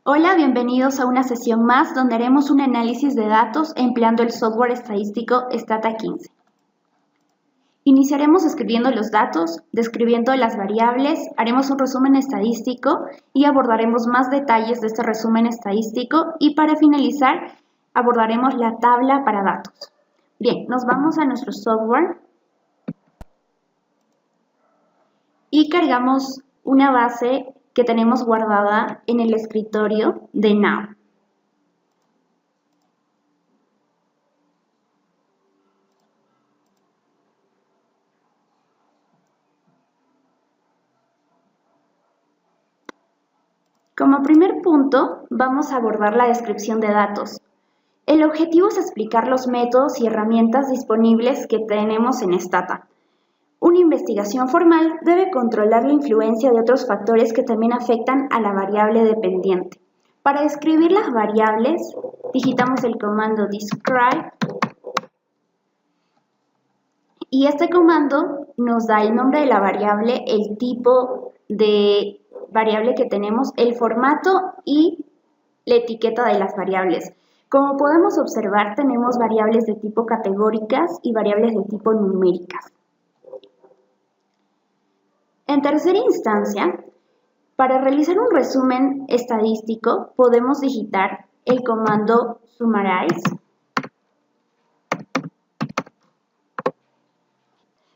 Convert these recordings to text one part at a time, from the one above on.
Hola, bienvenidos a una sesión más donde haremos un análisis de datos empleando el software estadístico Stata15. Iniciaremos escribiendo los datos, describiendo las variables, haremos un resumen estadístico y abordaremos más detalles de este resumen estadístico y para finalizar abordaremos la tabla para datos. Bien, nos vamos a nuestro software y cargamos una base que tenemos guardada en el escritorio de Now. Como primer punto, vamos a abordar la descripción de datos. El objetivo es explicar los métodos y herramientas disponibles que tenemos en Stata. Una investigación formal debe controlar la influencia de otros factores que también afectan a la variable dependiente. Para describir las variables, digitamos el comando describe y este comando nos da el nombre de la variable, el tipo de variable que tenemos, el formato y la etiqueta de las variables. Como podemos observar, tenemos variables de tipo categóricas y variables de tipo numéricas. En tercera instancia, para realizar un resumen estadístico, podemos digitar el comando summarize.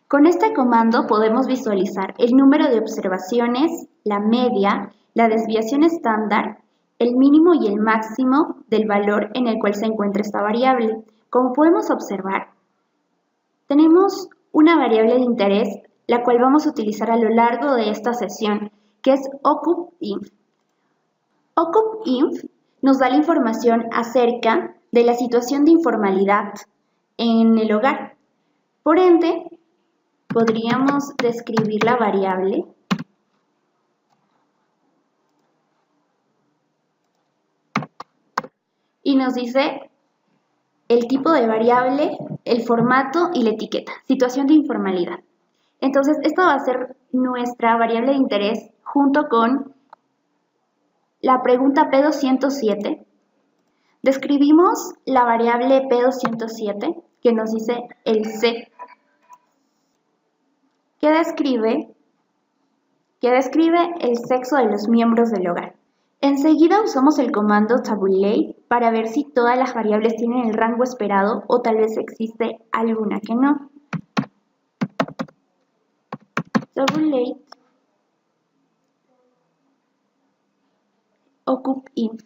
Con este comando podemos visualizar el número de observaciones, la media, la desviación estándar, el mínimo y el máximo del valor en el cual se encuentra esta variable. Como podemos observar, tenemos una variable de interés, la cual vamos a utilizar a lo largo de esta sesión, que es OccupInf. OccupInf nos da la información acerca de la situación de informalidad en el hogar. Por ende, podríamos describir la variable y nos dice el tipo de variable, el formato y la etiqueta, situación de informalidad. Entonces, esta va a ser nuestra variable de interés junto con la pregunta P207. Describimos la variable P207 que nos dice el C, que describe el sexo de los miembros del hogar. Enseguida usamos el comando tabulate para ver si todas las variables tienen el rango esperado o tal vez existe alguna que no. Tabulate OccupInf.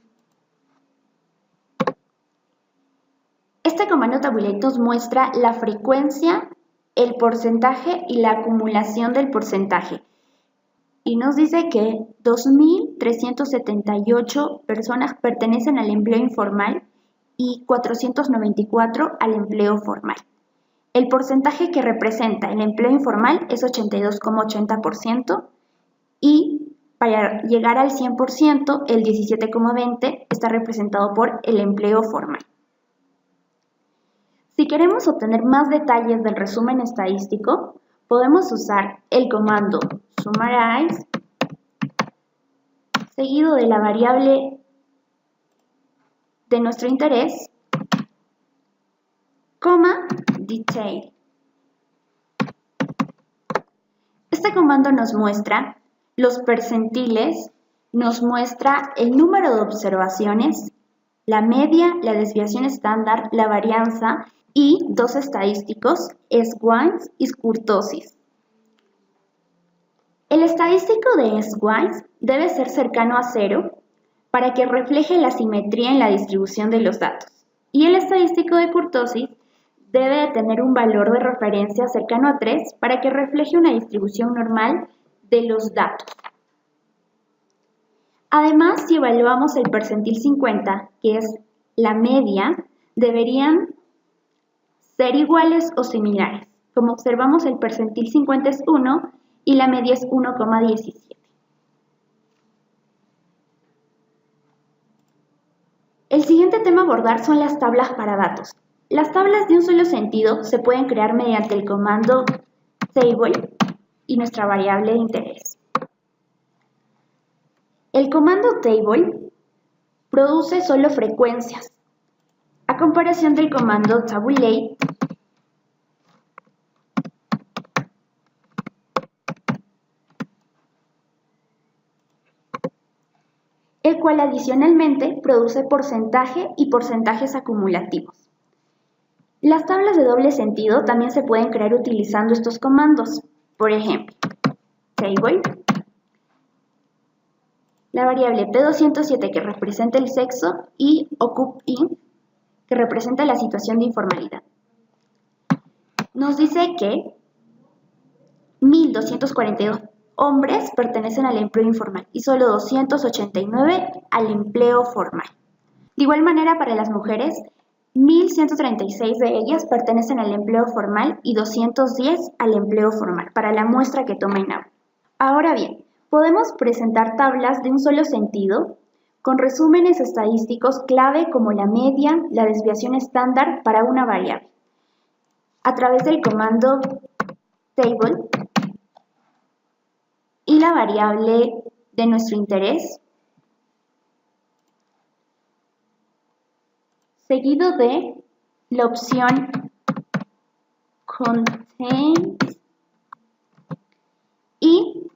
Este comando tabulate nos muestra la frecuencia, el porcentaje y la acumulación del porcentaje. Y nos dice que 2.378 personas pertenecen al empleo informal y 494 al empleo formal. El porcentaje que representa el empleo informal es 82,80% y para llegar al 100%, el 17,20% está representado por el empleo formal. Si queremos obtener más detalles del resumen estadístico, podemos usar el comando summarize, seguido de la variable de nuestro interés, coma, detail. Este comando nos muestra los percentiles, nos muestra el número de observaciones, la media, la desviación estándar, la varianza y dos estadísticos, S-Wise y kurtosis. El estadístico de S-Wise debe ser cercano a 0 para que refleje la simetría en la distribución de los datos. Y el estadístico de kurtosis debe tener un valor de referencia cercano a 3 para que refleje una distribución normal de los datos. Además, si evaluamos el percentil 50, que es la media, deberían ser iguales o similares. Como observamos, el percentil 50 es 1 y la media es 1,17. El siguiente tema a abordar son las tablas para datos. Las tablas de un solo sentido se pueden crear mediante el comando table y nuestra variable de interés. El comando table produce solo frecuencias, a comparación del comando tabulate, el cual adicionalmente produce porcentaje y porcentajes acumulativos. Las tablas de doble sentido también se pueden crear utilizando estos comandos. Por ejemplo, table, la variable P207 que representa el sexo y occupInf que representa la situación de informalidad. Nos dice que 1.242 hombres pertenecen al empleo informal y solo 289 al empleo formal. De igual manera, para las mujeres, 1.136 de ellas pertenecen al empleo formal y 210 al empleo formal, para la muestra que toma INAU. Ahora bien, podemos presentar tablas de un solo sentido con resúmenes estadísticos clave como la media, la desviación estándar para una variable, a través del comando table y la variable de nuestro interés, seguido de la opción contains y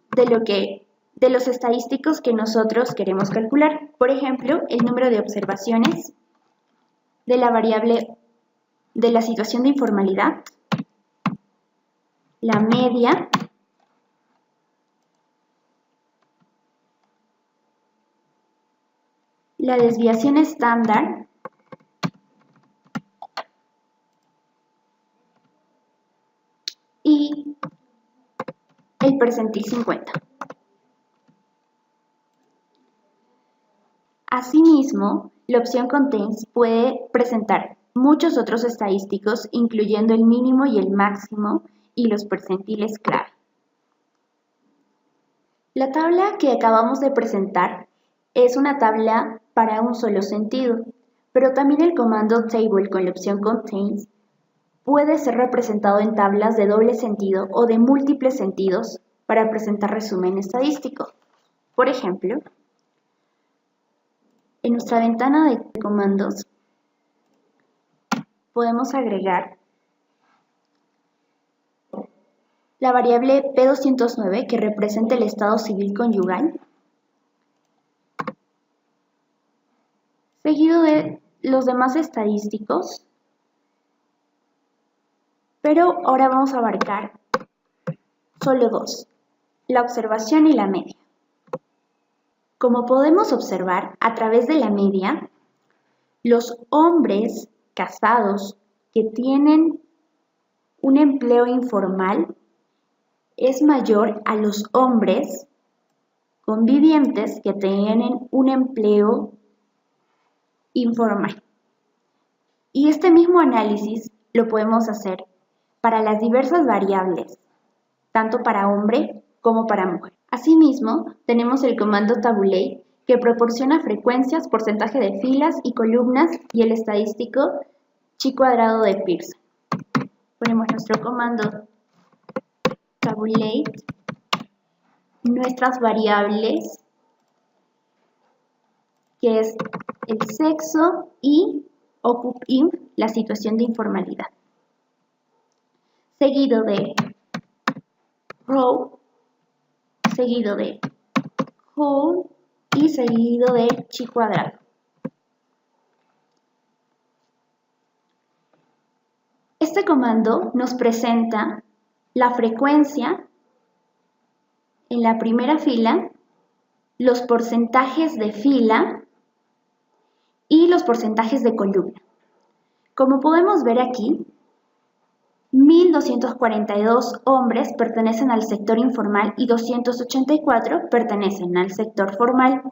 de los estadísticos que nosotros queremos calcular. Por ejemplo, el número de observaciones de la variable de la situación de informalidad, la media, la desviación estándar y el percentil 50. Asimismo, la opción Contains puede presentar muchos otros estadísticos, incluyendo el mínimo y el máximo y los percentiles clave. La tabla que acabamos de presentar es una tabla para un solo sentido, pero también el comando table con la opción Contains puede ser representado en tablas de doble sentido o de múltiples sentidos para presentar resumen estadístico. Por ejemplo, en nuestra ventana de comandos podemos agregar la variable P209 que representa el estado civil conyugal, seguido de los demás estadísticos, pero ahora vamos a abarcar solo dos, la observación y la media. Como podemos observar, a través de la media, los hombres casados que tienen un empleo informal es mayor a los hombres convivientes que tienen un empleo informal. Y este mismo análisis lo podemos hacer para las diversas variables, tanto para hombre como para mujer. Asimismo, tenemos el comando tabulate que proporciona frecuencias, porcentaje de filas y columnas y el estadístico chi cuadrado de Pearson. Ponemos nuestro comando tabulate, nuestras variables, que es el sexo y occupInf, la situación de informalidad, seguido de row, seguido de whole y seguido de chi cuadrado. Este comando nos presenta la frecuencia en la primera fila, los porcentajes de fila y los porcentajes de columna. Como podemos ver aquí, 1.242 hombres pertenecen al sector informal y 284 pertenecen al sector formal,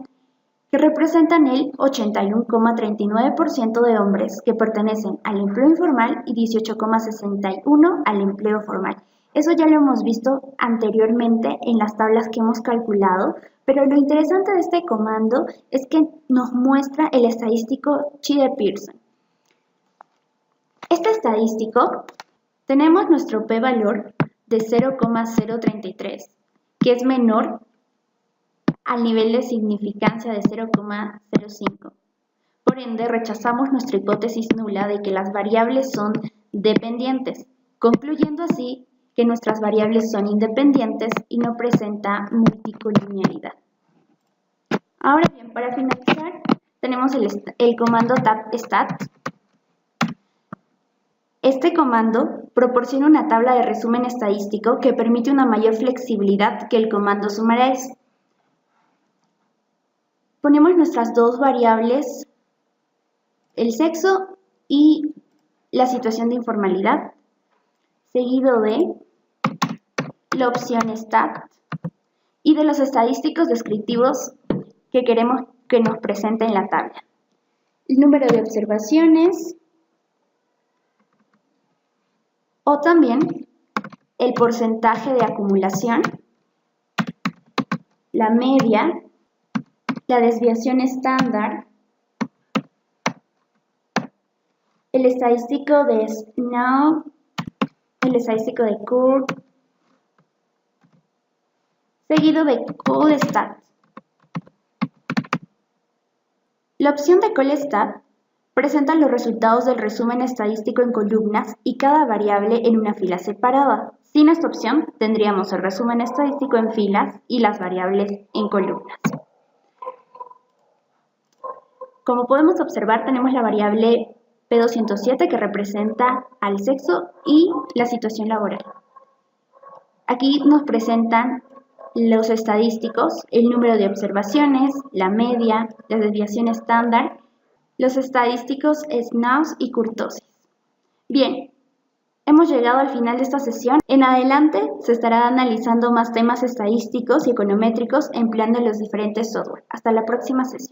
que representan el 81,39% de hombres que pertenecen al empleo informal y 18,61% al empleo formal. Eso ya lo hemos visto anteriormente en las tablas que hemos calculado, pero lo interesante de este comando es que nos muestra el estadístico chi de Pearson. Este estadístico, tenemos nuestro p-valor de 0,033, que es menor al nivel de significancia de 0,05. Por ende, rechazamos nuestra hipótesis nula de que las variables son dependientes, concluyendo así que nuestras variables son independientes y no presenta multicolinealidad. Ahora bien, para finalizar, tenemos el comando tab-stat. Este comando proporciona una tabla de resumen estadístico que permite una mayor flexibilidad que el comando summarize. Ponemos nuestras dos variables, el sexo y la situación de informalidad, seguido de la opción stat y de los estadísticos descriptivos que queremos que nos presente en la tabla. El número de observaciones o también el porcentaje de acumulación, la media, la desviación estándar, el estadístico de Snow, el estadístico de Curve, seguido de CallStat. La opción de CallStat presenta los resultados del resumen estadístico en columnas y cada variable en una fila separada. Sin esta opción, tendríamos el resumen estadístico en filas y las variables en columnas. Como podemos observar, tenemos la variable P207 que representa al sexo y la situación laboral. Aquí nos presentan los estadísticos, el número de observaciones, la media, la desviación estándar, los estadísticos Snows y kurtosis. Bien, hemos llegado al final de esta sesión. En adelante se estará analizando más temas estadísticos y econométricos empleando los diferentes software. Hasta la próxima sesión.